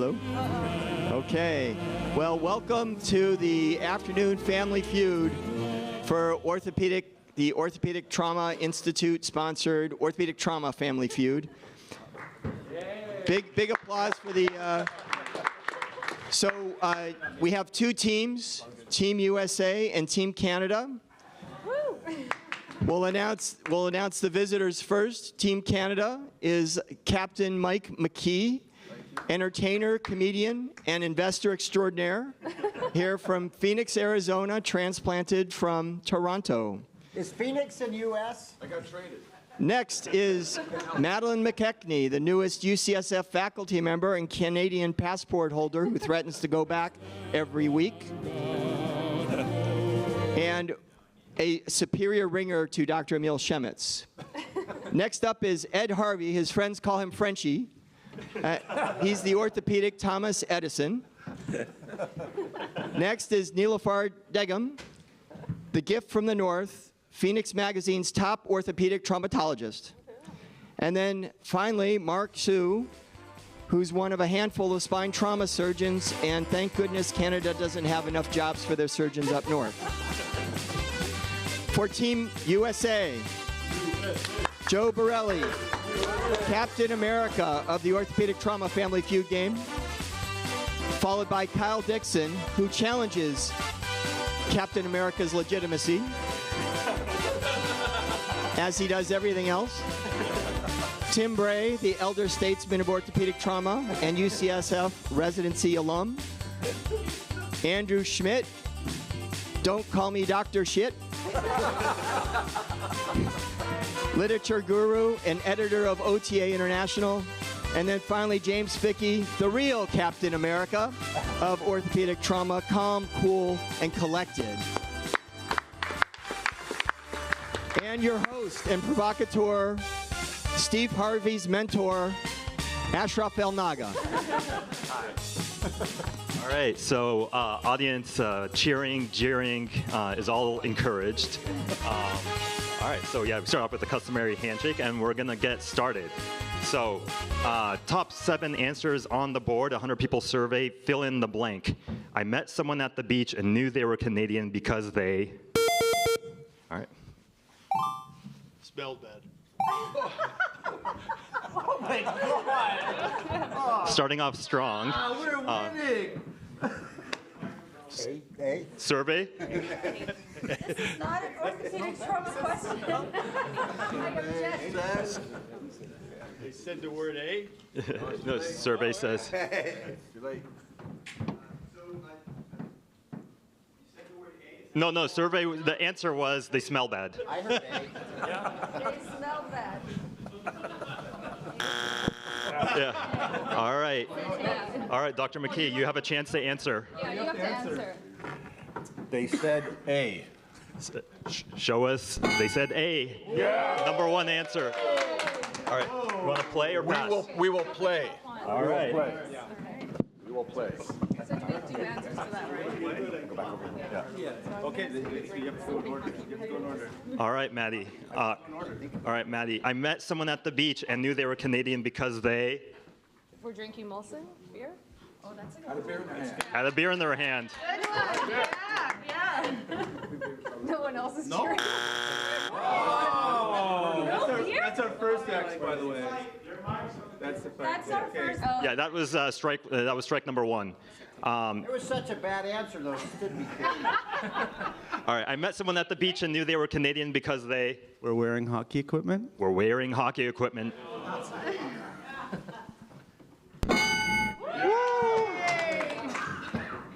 Lou. Okay. Well, welcome to the afternoon family feud for the Orthopedic Trauma Institute sponsored Orthopedic Trauma Family Feud. Big applause for the. We have two teams, Team USA and Team Canada. We'll announce the visitors first. Team Canada is Captain Mike McKee, entertainer, comedian, and investor extraordinaire, here from Phoenix, Arizona, transplanted from Toronto. Is Phoenix in U.S.? I got traded. Next is Madeline McKechnie, the newest UCSF faculty member and Canadian passport holder who threatens to go back every week. And a superior ringer to Dr. Emil Shemitz. Next up is Ed Harvey. His friends call him Frenchie. He's the orthopedic Thomas Edison. Next is Nilofar Degum, the gift from the North, Phoenix Magazine's top orthopedic traumatologist. And then finally, Mark Sue, who's one of a handful of spine trauma surgeons, and thank goodness Canada doesn't have enough jobs for their surgeons up north. For Team USA, Joe Borelli, Captain America of the Orthopedic Trauma Family Feud game, followed by Kyle Dixon, who challenges Captain America's legitimacy, as he does everything else. Tim Bray, the elder statesman of orthopedic trauma and UCSF residency alum. Andrew Schmidt, don't call me Dr. Shit. Literature guru and editor of OTA International. And then finally, James Fickey, the real Captain America of orthopedic trauma, calm, cool, and collected. And your host and provocateur, Steve Harvey's mentor, A El Naga. All right, so audience cheering, jeering is all encouraged. All right, so yeah, we start off with the customary handshake, and we're gonna get started. So, top 7 answers on the board, 100 people survey, fill in the blank. I met someone at the beach and knew they were Canadian because they... All right. Smelled bad. Oh my God! Starting off strong. We're winning! A? Survey? This is not an orthopedic trauma question. I object. They said the word A. No, survey says. No, survey, the answer was they smell bad. I heard A. They smell bad. Yeah. All right. All right, Dr. McKee, you have a chance to answer. Yeah, you have to answer. They said A. Show us. They said A. Yeah. Number 1 answer. All right. You want to play or pass? We will play. All right. We will play. So do we have 2 answers for that, right? Go back over here. Yeah. Okay, you have to go in order. You have to go in order. All right, Maddie. All right, Maddie. I met someone at the beach and knew they were Canadian because they... If we're drinking Molson beer? Oh, that's a good one. had a beer in their hand. Good one. Yeah. No one else is cheering. That's our first X, by the way. That's our first. Yeah, that was strike number 1. It was such a bad answer, though. It didn't be kidding. All right, I met someone at the beach and knew they were Canadian because they We're wearing hockey equipment. were wearing hockey equipment.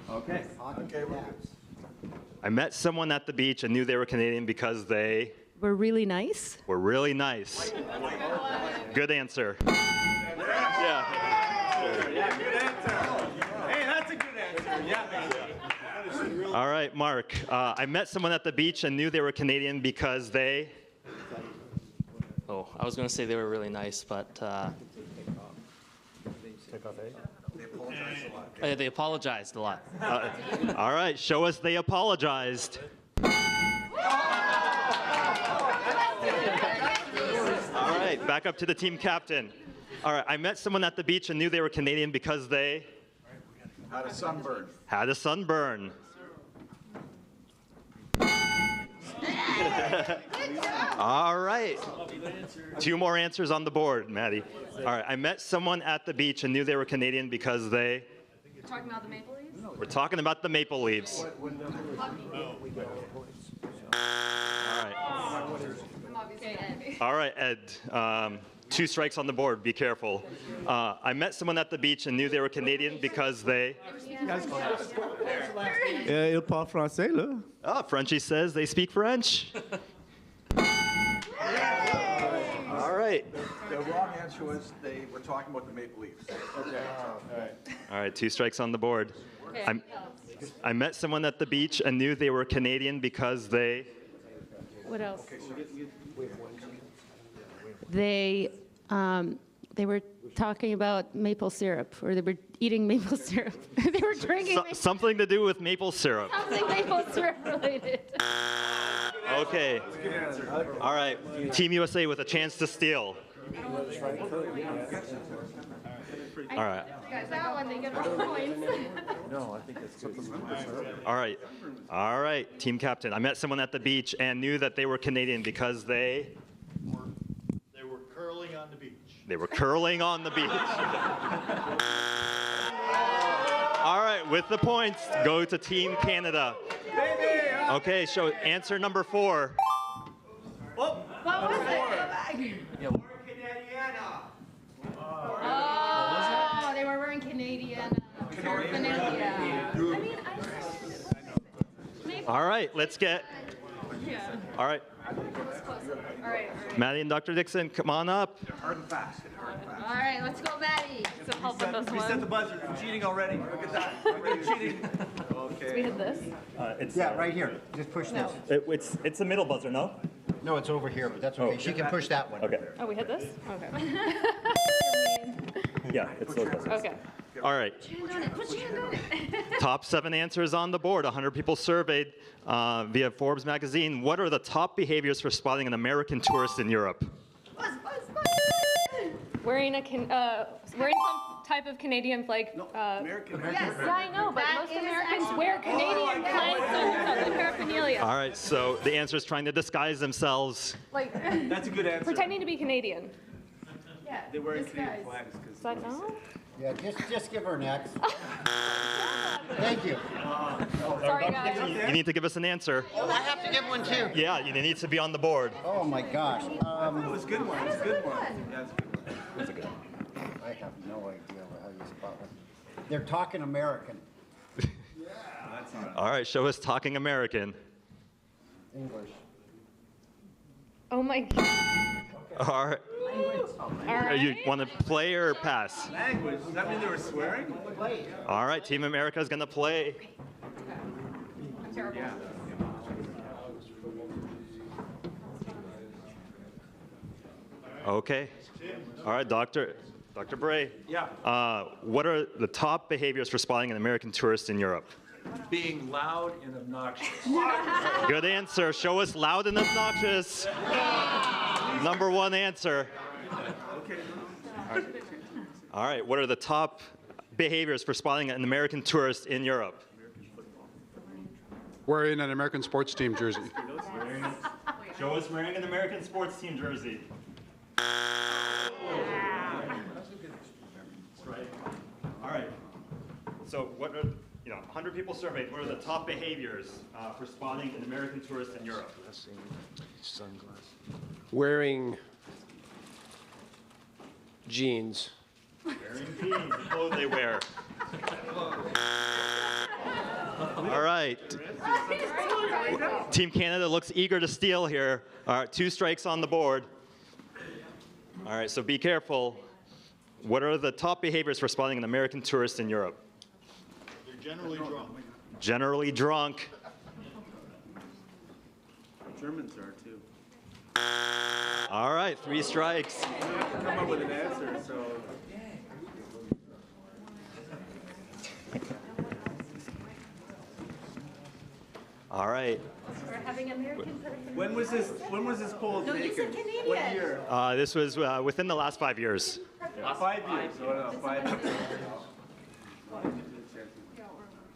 Okay. I met someone at the beach and knew they were Canadian because they We're really nice. were really nice. Good answer. Yeah. Hey, that's a good answer. Yeah. All right, Mark. I met someone at the beach and knew they were Canadian because they... Oh, I was going to say they were really nice, but they apologized a lot. All right, show us they apologized. All right, back up to the team captain. All right, I met someone at the beach and knew they were Canadian because they... Had a sunburn. Had a sunburn. All right. 2 more answers on the board, Maddie. All right. I met someone at the beach and knew they were Canadian because they. You're talking about the Maple Leafs? We're talking about the Maple Leafs. All right. I'm obviously Ed. All right, Ed. 2 strikes on the board. Be careful. I met someone at the beach and knew they were Canadian because they. Il parle français, là. Oh, Frenchie says they speak French. All right. The wrong answer was they were talking about the Maple Leafs. Okay. All right, 2 strikes on the board. I met someone at the beach and knew they were Canadian because they. What else? They were talking about maple syrup, or they were eating maple syrup. They were drinking Something to do with maple syrup. something maple syrup related. Okay. All right. Team USA with a chance to steal. All right. That one, they get all points. All right. All right. Team captain. I met someone at the beach and knew that they were Canadian because they. They were curling on the beach. They were curling on the beach. All right, with the points, go to Team Canada. Okay, so answer number 4. What was it? Oh, they were wearing Canadian paraphernalia. I mean, All right, let's get. All right, all right. Maddie and Dr. Dixon, come on up. Hard and fast. All right, let's go, Maddie. So help with this Reset the one. buzzer. I'm cheating already. Look at that. I'm already cheating. Okay. We had this. Yeah, right here. Just push this. It's the middle buzzer, no? No, it's over here, but that's okay. She can push that one. Okay. Oh, we had this? Okay. Yeah, it's those buzzers. Okay. All right. Put your hand on it. Top 7 answers on the board. 100 people surveyed via Forbes magazine. What are the top behaviors for spotting an American tourist in Europe? Wearing wearing some type of Canadian flag. American. Yes, Yeah, I know, but That most is Americans actually- wear Canadian flags and paraphernalia. All right, so the answer is trying to disguise themselves. Like That's a good answer. pretending to be Canadian. Yeah, They were this Canadian guy's- flags Is that no? Yeah, just give her an X. Thank you. Sorry, guys. You need to give us an answer. I have to give one too. Yeah, you need to be on the board. Oh my gosh. It was a good one. It was a good one. Yeah, it's a good one. I have no idea how you spot one. They're talking American. All right, show us talking American. English. Oh my god. All right. All right. You want to play or pass? Language. Does that mean they were swearing? All right, Team America is going to play. Yeah. Okay. All right, Dr. Bray. Yeah. What are the top behaviors for spotting an American tourist in Europe? Being loud and obnoxious. Good answer. Show us loud and obnoxious. Number 1 answer. Okay. All right. What are the top behaviors for spotting an American tourist in Europe? Wearing an American sports team jersey. Show us wearing an American sports team jersey. That's right. All right. So what are, 100 people surveyed, what are the top behaviors for spotting an American tourist in Europe? Wearing jeans. Wearing jeans, the clothes they wear. All right. Team Canada looks eager to steal here. All right, 2 strikes on the board. All right, so be careful. What are the top behaviors for spotting an American tourist in Europe? They're generally drunk. Generally drunk. Germans are too. All right, 3 strikes. Come up with an answer, so. All right. We're having American person. When was this poll No, taken? you said Canadian. What year? This was within the last 5 years. 5 years. Oh, no, 5 years.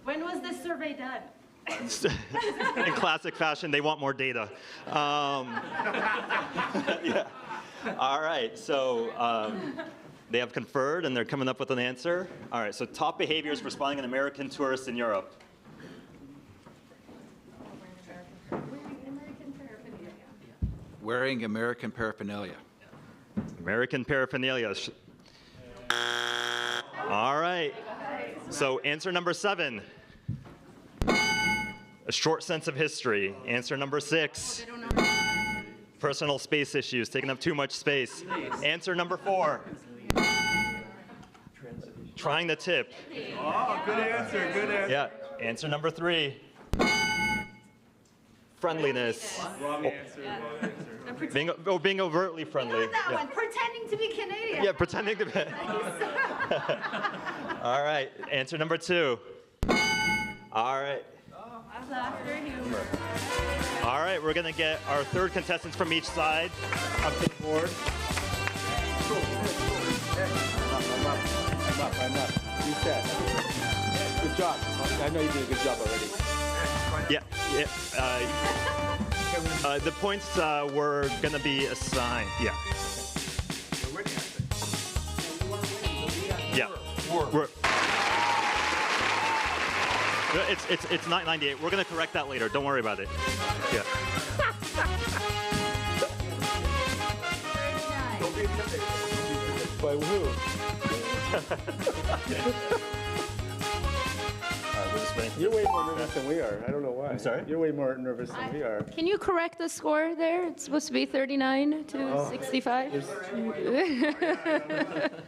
When was this survey done? In classic fashion, they want more data. Yeah. All right, so they have conferred and they're coming up with an answer. All right, so top behaviors for spying on American tourists in Europe. Wearing American paraphernalia. American paraphernalia. All right, so answer number 7. A short sense of history. Answer number 6. Personal space issues, taking up too much space. Answer number 4. Trying the tip. Oh, good answer, good answer. Yeah. Answer number 3. Friendliness. Wrong answer, wrong answer. Being overtly friendly. That Yeah. one, pretending to be Canadian. Yeah, pretending to be. All right. Answer number 2. All right. Laughter, humor. All right, we're going to get our third contestants from each side up to the board. I'm up. You said. Good job. I know you did a good job already. Yeah. The points were going to be assigned. Yeah. Yeah. We're, it's 998. We're going to correct that later. Don't worry about it. Yeah. By who? You're way more nervous than we are. I don't know why. I'm sorry? You're way more nervous than we are. Can you correct the score there? It's supposed to be 39 to 65.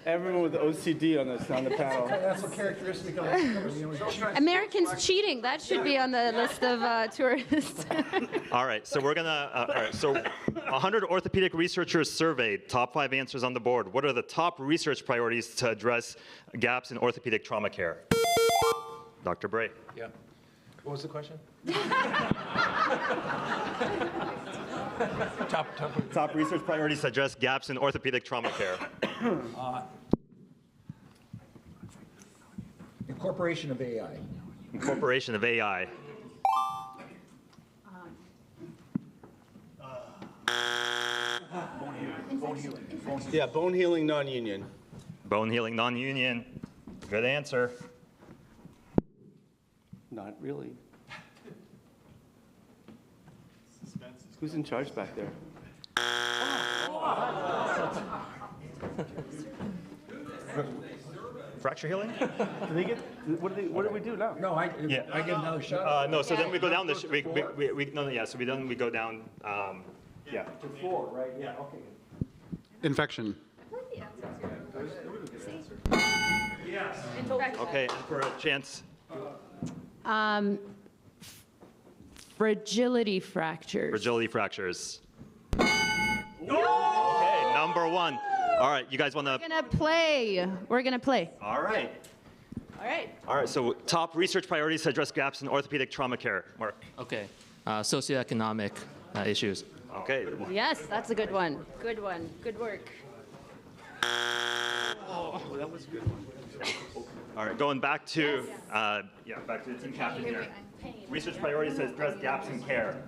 Everyone with OCD on the panel. That's a characteristic of Americans cheating. That should be on the list of tourists. All right, so we're gonna. All right, so 100 orthopedic researchers surveyed. Top 5 answers on the board. What are the top research priorities to address gaps in orthopedic trauma care? Dr. Bray. Yeah. What was the question? Top research priorities to address gaps in orthopedic trauma care. incorporation of AI. Incorporation of AI. Yeah, bone healing non-union. Bone healing non-union. Good answer. Not really. Who's in charge back there? Fracture healing? Do they get? What do we do now? No, I get another shot. No, so then we go down the. So we go down. Yeah. To 4, right? Yeah. Okay. Infection. Okay, and for a chance. Fragility fractures. Fragility fractures. Okay, number 1. All right, you guys want to? We're gonna play. All right. All right, so top research priorities to address gaps in orthopedic trauma care. Mark. Okay. Socioeconomic issues. Okay. Yes, that's a good one. Good one. Good work. That was a good one. All right, going back to back to the team captain here. Research priorities to address gaps in care.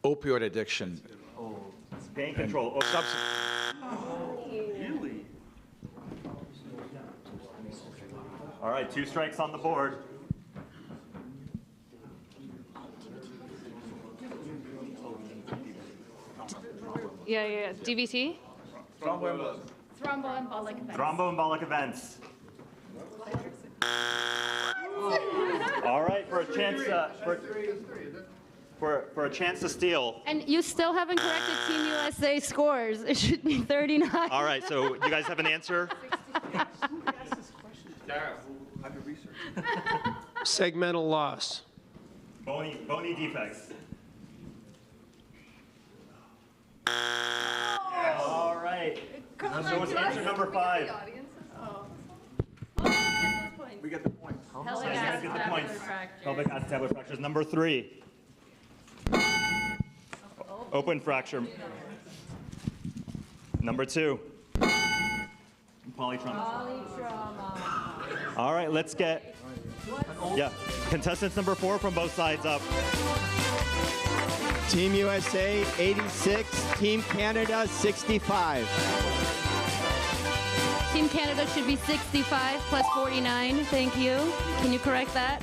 Opioid addiction. Pain control. Really? All right, 2 strikes on the board. Yeah. DVT? Thromboembolic event. Thromboembolic events. All right, for a chance for a chance to steal. And you still haven't corrected Team USA scores. It should be 39. All right, so you guys have an answer? Segmental loss. Bony defects. All right. So it's answer number 5. We get the point. You guys get the points. Pelvic acetabular fractures. Number 3. Open fracture. Number 2. Polytrauma. All right, let's get, yeah, contestants number 4 from both sides up. Team USA 86, Team Canada 65. Team Canada should be 65 plus 49. Thank you. Can you correct that?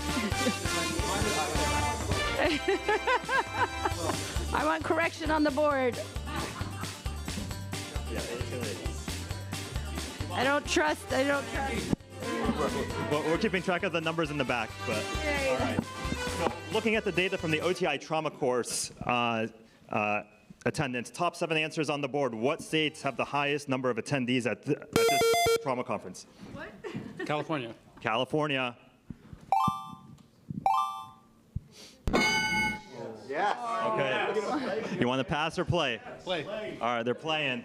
I want correction on the board. I don't trust. We're keeping track of the numbers in the back, but all right. So looking at the data from the OTI trauma course attendance, top 7 answers on the board. What states have the highest number of attendees at this trauma conference? What? California. California. Yes. Okay. You want to pass or play? Play. All right, they're playing.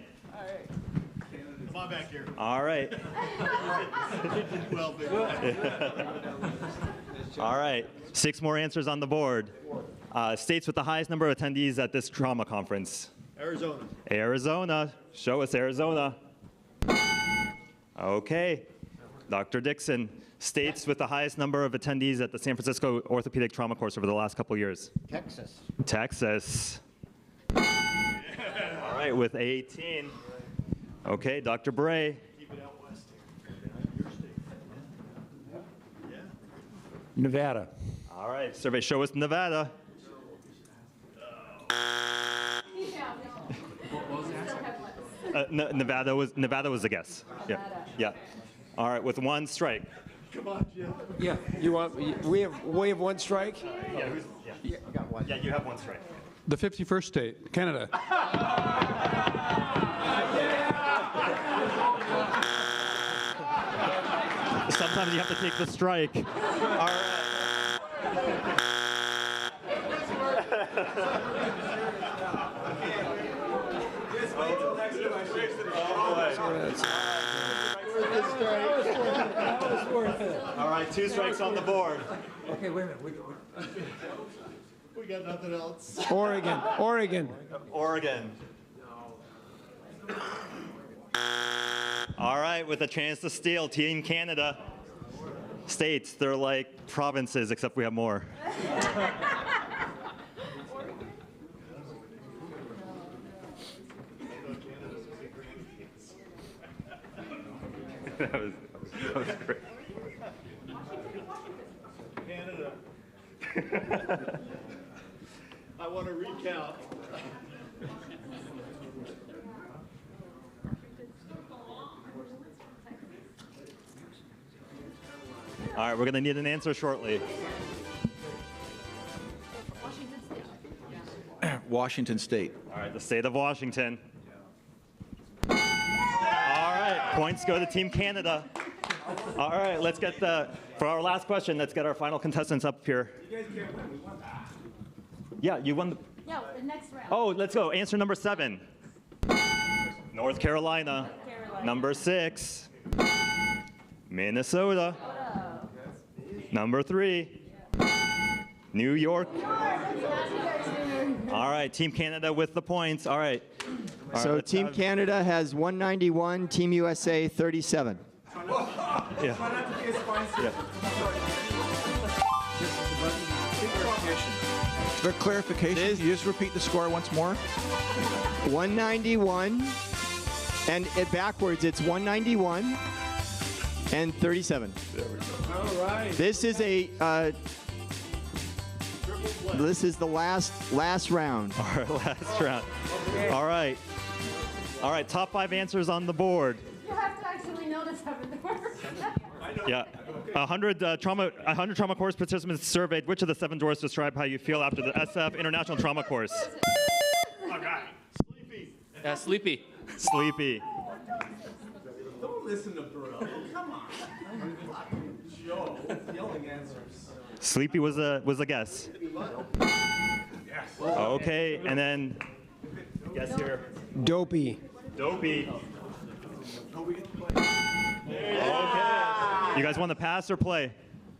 Come on back here. All right. Well, All right. 6 more answers on the board. States with the highest number of attendees at this trauma conference. Arizona. Arizona. Show us Arizona. Okay. Dr. Dixon. States with the highest number of attendees at the San Francisco Orthopedic Trauma course over the last couple years. Texas. Texas. All right, with 18. Okay, Dr. Bray. Keep it out west here. Your state. Yeah. Nevada. All right, survey, show us Nevada. Nevada was a guess. Yeah. Yeah. All right, with 1 strike. Come on, Jim. Yeah. You want? We have 1 strike. Yeah, you have 1 strike. The 51st state, Canada. Sometimes you have to take the strike. All right. All right, 2 strikes on the board. Okay, wait a minute. We got nothing else. Oregon. Oregon. All right, with a chance to steal, Team Canada. States, they're like provinces, except we have more. that was great. Canada. I want to recount. All right, we're going to need an answer shortly. Washington State. All right, the state of Washington. All right, points go to Team Canada. All right, let's get for our last question, let's get our final contestants up here. You guys can't win. We won that. Yeah, you won. No, the next round. Oh, let's go. Answer number 7. North Carolina. Number 6. Minnesota. Number 3. New York. All right, Team Canada with the points. All right. So Team Canada has 191, Team USA 37. Yeah. For clarification, can you just repeat the score once more? 191, and backwards it's 191 and 37. There we go. All right. This is the last round. Our last round. All right. All right, top 5 answers on the board. You have to actually know this haven't worked. Yeah. 100 trauma course participants surveyed. Which of the 7 doors describe how you feel after the SF International Trauma course? All right. Sleepy. Sleepy. Sleepy. Don't listen to Bro. Come on. Joe, yelling answers. Sleepy was a guess. Yes. Okay, and then guess here. Dopey. Dopey. Okay. You guys want to pass or play?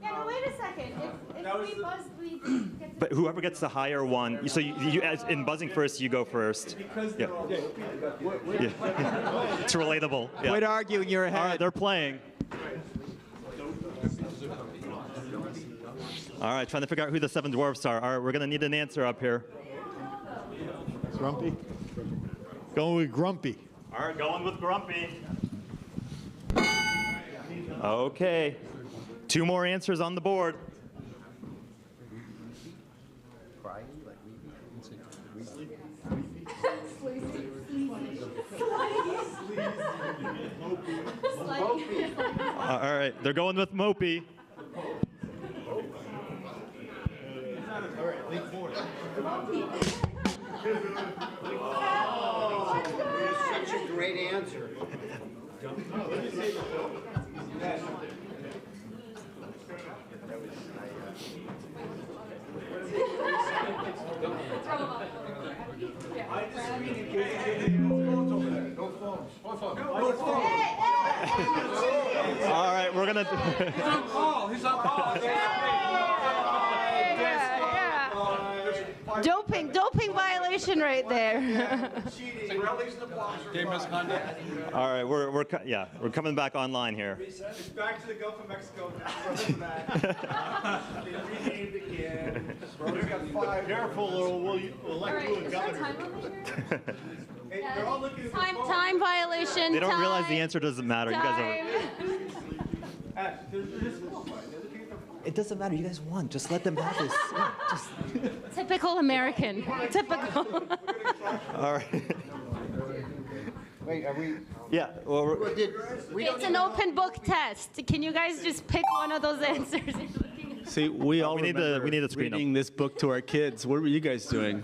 Yeah, but wait a second. If we buzz, we get But whoever gets the higher one, so you as in buzzing first, you go first. Yeah. Yeah. It's relatable. Yeah. Quit arguing, you're ahead. All right, they're playing. All right, trying to figure out who the 7 dwarfs are. All right, we're going to need an answer up here. Grumpy? Going with Grumpy. All right, going with Grumpy. Okay. 2 more answers on the board. All right, they're going with Mopey. Such a great answer. All right, we're gonna. He's on call. He's on call. Doping violation right there. Game misconduct. All right, we're coming back online here. It's back to the Gulf of Mexico. They renamed again. Careful, or we'll elect you a governor. Hey, they're all looking at the phone. Time violation. They don't realize the answer doesn't matter. You guys are. Ash, they're just fine. They're looking at the It doesn't matter. You guys won. Just let them have this. Just... Typical American. Typical. All right. Wait, are we? Yeah. Well, It's an open book test. Can you guys just pick one of those answers? See, we all we need to screen reading this book to our kids. What were you guys doing?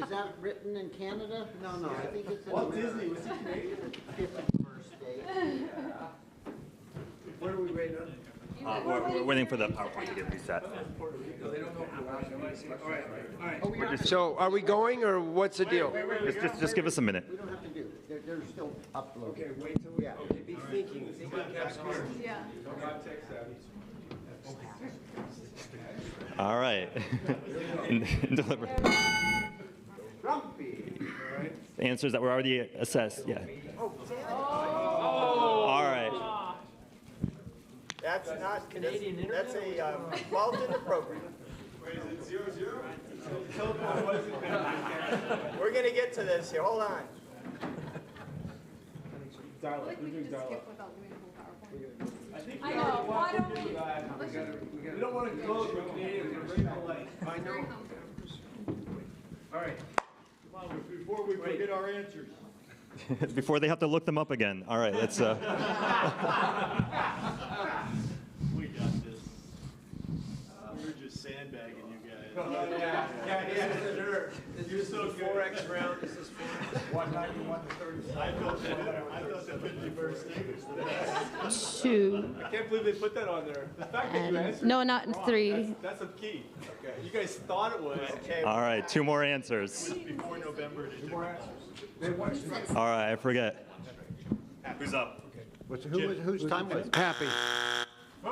Is that written in Canada? No, I think it's in Walt America. Disney, was he Canadian? 51st state. Where are we waiting on? we're waiting for the PowerPoint to get reset. So are we going, or what's the deal? Just give us a minute. We don't have to do. They're still uploading. Okay, wait till we, okay, be thinking. Think of caps here. Yeah. Not tech savvy. All right. Deliver. Grumpy. Answers that were already assessed. Yeah. All right. That's not Canadian. That's a fault in the program. Wait, is it 0-0? We're going to get to this here. Hold on. Dial-up. We're doing dial-up. I know. Why don't we? We don't want to close. We're Canadian. We're very polite. I know. All right. Come on, before we forget our answers. Before they have to look them up again. All right. Let's. We got this. We're just sandbagging you guys. Yeah. You're so good. 4X round. This is 191 to 30. I thought the 51st state was the best. 2. I can't believe they put that on there. The fact that you answered. No, not in 3. That's a key. Okay. You guys thought it was. Okay. All right. 2 more answers. Before November, they did. All right. I forget. Who's up? Whose time was it? Happy. The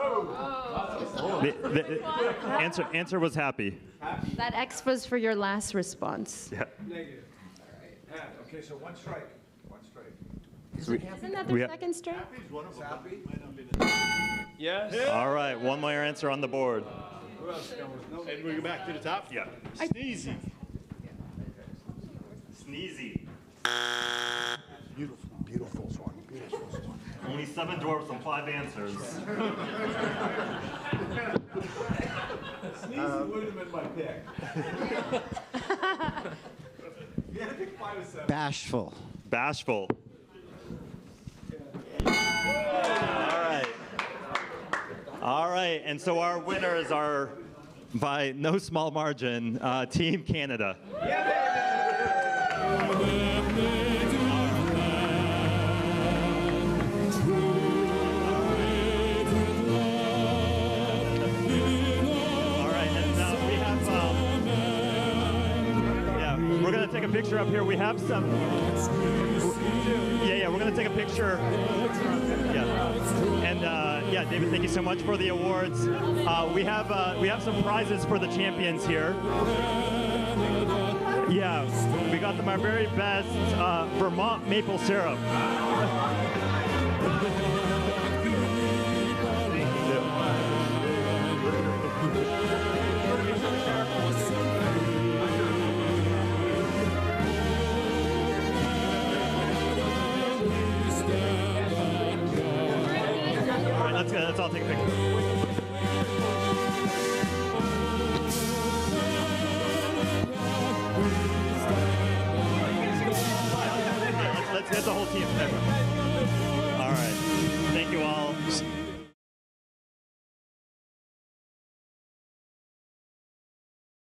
answer was happy. That X was for your last response. Yeah. Negative. Okay, so one strike. One strike. Isn't that We the ha- second strike? Happy's one of them. Might not be the- Yes. All right. 1 more answer on the board. Who else going? And we go back to the top? Yeah. Sneezy. Sneezy. Beautiful song. Only 7 dwarfs and 5 answers. Sneezy would have been my pick. You had to pick 5 or 7. Bashful. Bashful. All right. All right. And so our winners are, by no small margin, Team Canada. We're going to take a picture up here. We have some. Yeah, we're going to take a picture. Yeah. And yeah, David, thank you so much for the awards. We have some prizes for the champions here. Yeah, we got them our very best Vermont maple syrup. let's all take a picture. Let's get the whole team. All right. Thank you all.